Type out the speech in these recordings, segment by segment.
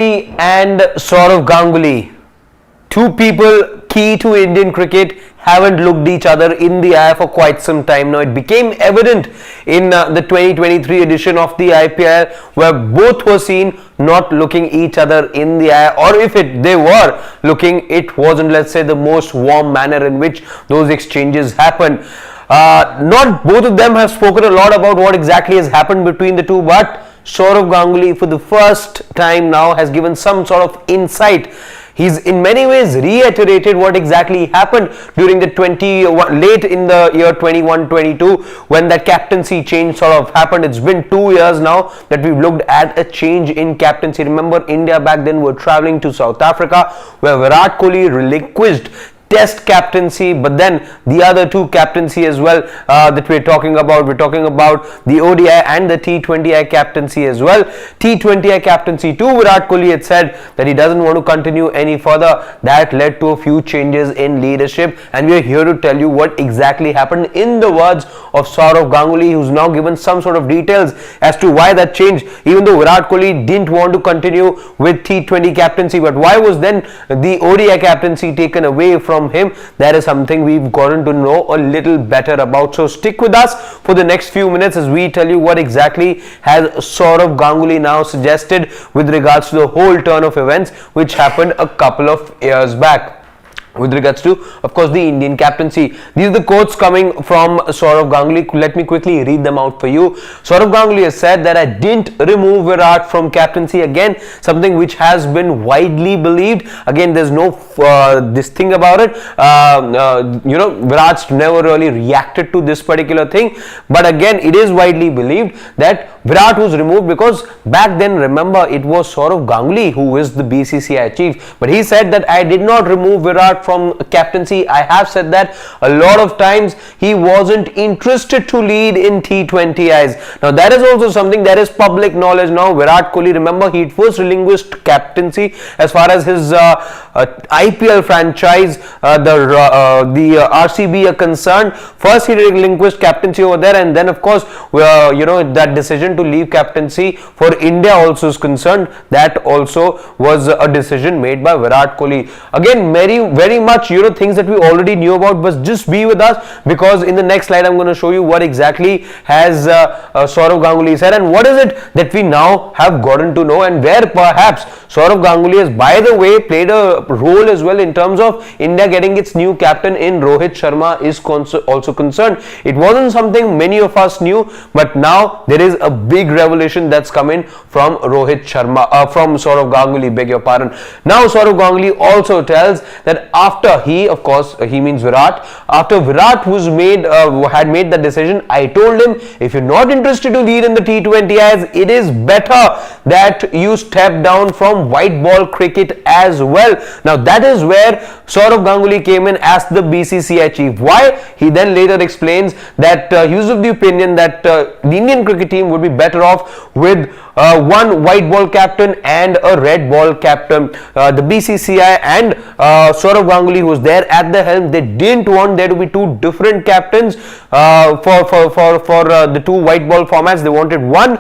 And Saurav Ganguly, two people key to Indian cricket, haven't looked each other in the eye for quite some time now. It became evident in the 2023 edition of the IPL, where both were seen not looking each other in the eye, or if they were looking, it wasn't, let's say, the most warm manner in which those exchanges happened. Not both of them have spoken a lot about what exactly has happened between the two, but Saurav Ganguly for the first time now has given some sort of insight. He's in many ways reiterated what exactly happened during the late in the year 21-22 when that captaincy change sort of happened. It's been 2 years now that we've looked at a change in captaincy. Remember, India back then were traveling to South Africa, where Virat Kohli relinquished Test captaincy, but then the other two captaincy as well that we're talking about the ODI and the T20I captaincy as well. T20I captaincy too, Virat Kohli had said that he doesn't want to continue any further. That led to a few changes in leadership, and we're here to tell you what exactly happened in the words of Saurav Ganguly, who's now given some sort of details as to why that changed, even though Virat Kohli didn't want to continue with T20 captaincy. But why was then the ODI captaincy taken away from him? That is something we've gotten to know a little better about. So stick with us for the next few minutes as we tell you what exactly has Saurav Ganguly now suggested with regards to the whole turn of events which happened a couple of years back. With regards to, of course, the Indian captaincy. These are the quotes coming from Saurav Ganguly. Let me quickly read them out for you. Saurav Ganguly has said that I didn't remove Virat from captaincy. Again, something which has been widely believed. Again, there's no this thing about it. Virat's never really reacted to this particular thing. But again, it is widely believed that Virat was removed because back then, remember, it was Saurav Ganguly who is the BCCI chief. But he said that I did not remove Virat from captaincy. I have said that a lot of times. He wasn't interested to lead in T20Is. Now that is also something that is public knowledge now. Virat Kohli, remember, he first relinquished captaincy as far as his IPL franchise, the RCB are concerned. First he relinquished captaincy over there, and then of course that decision to leave captaincy for India also is concerned. That also was a decision made by Virat Kohli. Again, very much things that we already knew about, but just be with us, because in the next slide I'm going to show you what exactly has Saurav Ganguly said, and what is it that we now have gotten to know, and where perhaps Saurav Ganguly has, by the way, played a role as well in terms of India getting its new captain in Rohit Sharma is also concerned. It wasn't something many of us knew, but now there is a big revelation that's coming from Rohit Sharma, from Saurav Ganguly, beg your pardon. Now Saurav Ganguly also tells that after he means Virat, after Virat was had made the decision, I told him, if you're not interested to lead in the T20Is, it is better that you step down from white ball cricket as well. Now that is where Saurav Ganguly came in as the BCCI chief. Why? He then later explains that he was of the opinion that the Indian cricket team would be better off with one white ball captain and a red ball captain. The BCCI and Saurav Ganguly, who was there at the helm, they didn't want there to be two different captains for the two white ball formats. They wanted one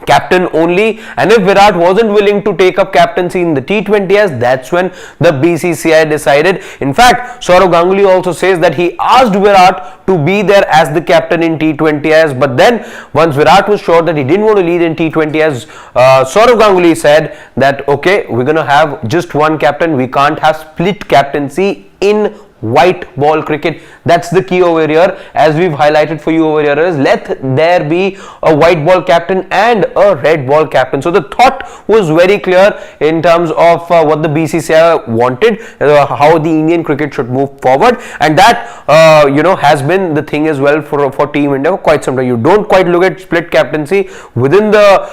captain only, and if Virat wasn't willing to take up captaincy in the T20s, that's when the BCCI decided. In fact, Saurav Ganguly also says that he asked Virat to be there as the captain in T20s, but then once Virat was sure that he didn't want to lead in T20s, Saurav Ganguly said that okay, we're going to have just one captain, we can't have split captaincy in white ball cricket. That's the key over here, as we've highlighted for you over here, is let there be a white ball captain and a red ball captain. So the thought was very clear in terms of what the BCCI wanted, how the Indian cricket should move forward, and that has been the thing as well for Team India for quite some time. You don't quite look at split captaincy within the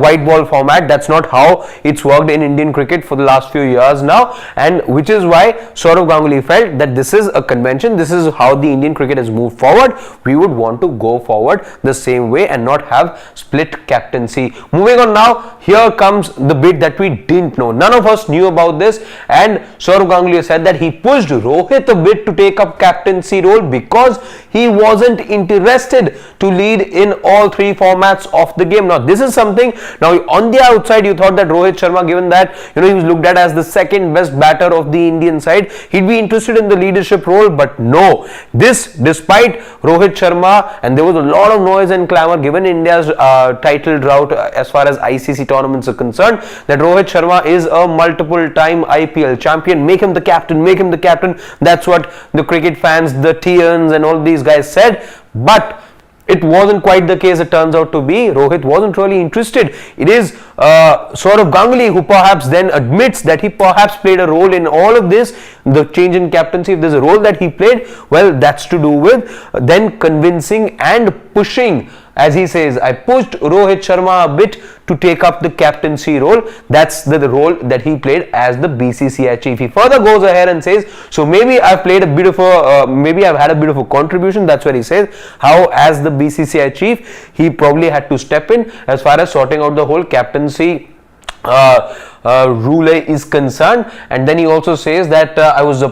white ball format. That's not how it's worked in Indian cricket for the last few years now, and which is why Saurav Ganguly felt that that this is a convention, this is how the Indian cricket has moved forward. We would want to go forward the same way and not have split captaincy. Moving on now, here comes the bit that we didn't know. None of us knew about this, and Sourav Ganguly said that he pushed Rohit a bit to take up captaincy role because he wasn't interested to lead in all three formats of the game. Now this is something, now on the outside you thought that Rohit Sharma, given that he was looked at as the second best batter of the Indian side, he'd be interested in the leadership role, but no. This despite Rohit Sharma, and there was a lot of noise and clamour given India's title drought as far as ICC tournaments are concerned, that Rohit Sharma is a multiple time IPL champion, make him the captain, make him the captain. That's what the cricket fans, the Tians and all these guys said, but it wasn't quite the case. It turns out to be Rohit wasn't really interested. It is Sourav Ganguly who perhaps then admits that he perhaps played a role in all of this, the change in captaincy. If there's a role that he played, well, that's to do with then convincing and pushing. As he says, I pushed Rohit Sharma a bit to take up the captaincy role. That's the role that he played as the BCCI chief. He further goes ahead and says, so maybe I've played a bit of a, maybe I've had a bit of a contribution. That's where he says how as the BCCI chief, he probably had to step in as far as sorting out the whole captaincy rule is concerned. And then he also says that I was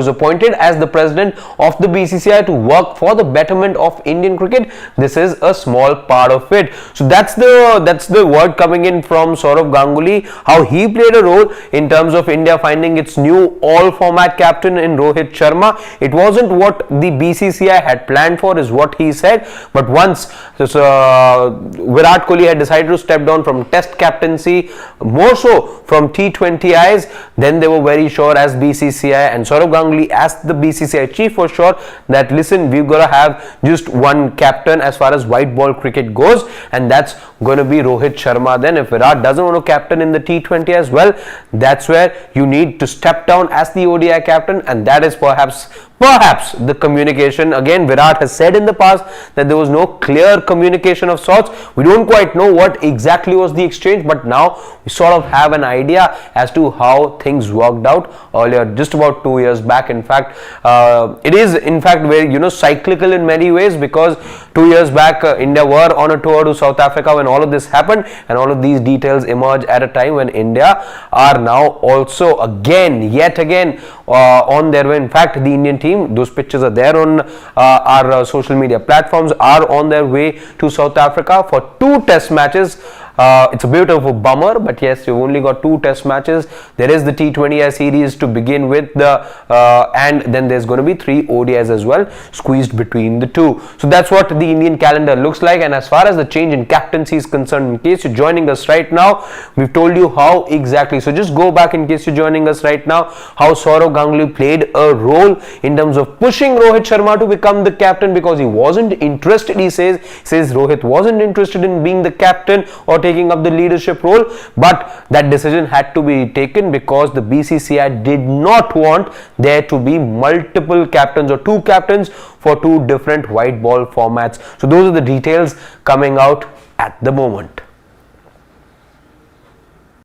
appointed as the president of the BCCI to work for the betterment of Indian cricket. This is a small part of it. So that's the word coming in from Sourav Ganguly, how he played a role in terms of India finding its new all format captain in Rohit Sharma. It wasn't what the BCCI had planned for, is what he said, but once Virat Kohli had decided to step down from test captaincy, more so from T20Is, then they were very sure as BCCI, and Sourav Ganguly as the BCCI chief was sure that listen, we've got to have just one captain as far as white ball cricket goes, and that's going to be Rohit Sharma. Then if Virat doesn't want to captain in the T20 as well, that's where you need to step down as the ODI captain, and that is perhaps the communication. Again, Virat has said in the past that there was no clear communication of sorts. We don't quite know what exactly was the exchange, but now we sort of have an idea as to how things worked out earlier, just about 2 years back. In fact, it is in fact very cyclical in many ways, because 2 years back India were on a tour to South Africa when all of this happened, and all of these details emerge at a time when India are now also yet again on their way. In fact, the Indian team, those pictures are there on our social media platforms, are on their way to South Africa for 2 test matches. It's a bit of a bummer, but yes, you've only got 2 test matches. There is the T20I series to begin with, and then there's going to be 3 ODIs as well, squeezed between the 2. So that's what the Indian calendar looks like. And as far as the change in captaincy is concerned, in case you're joining us right now, we've told you how exactly. So just go back in case you're joining us right now, how Sourav Ganguly played a role in terms of pushing Rohit Sharma to become the captain, because he wasn't interested. He says Rohit wasn't interested in being the captain or taking up the leadership role, but that decision had to be taken because the BCCI did not want there to be multiple captains or 2 captains for 2 different white ball formats. So those are the details coming out at the moment.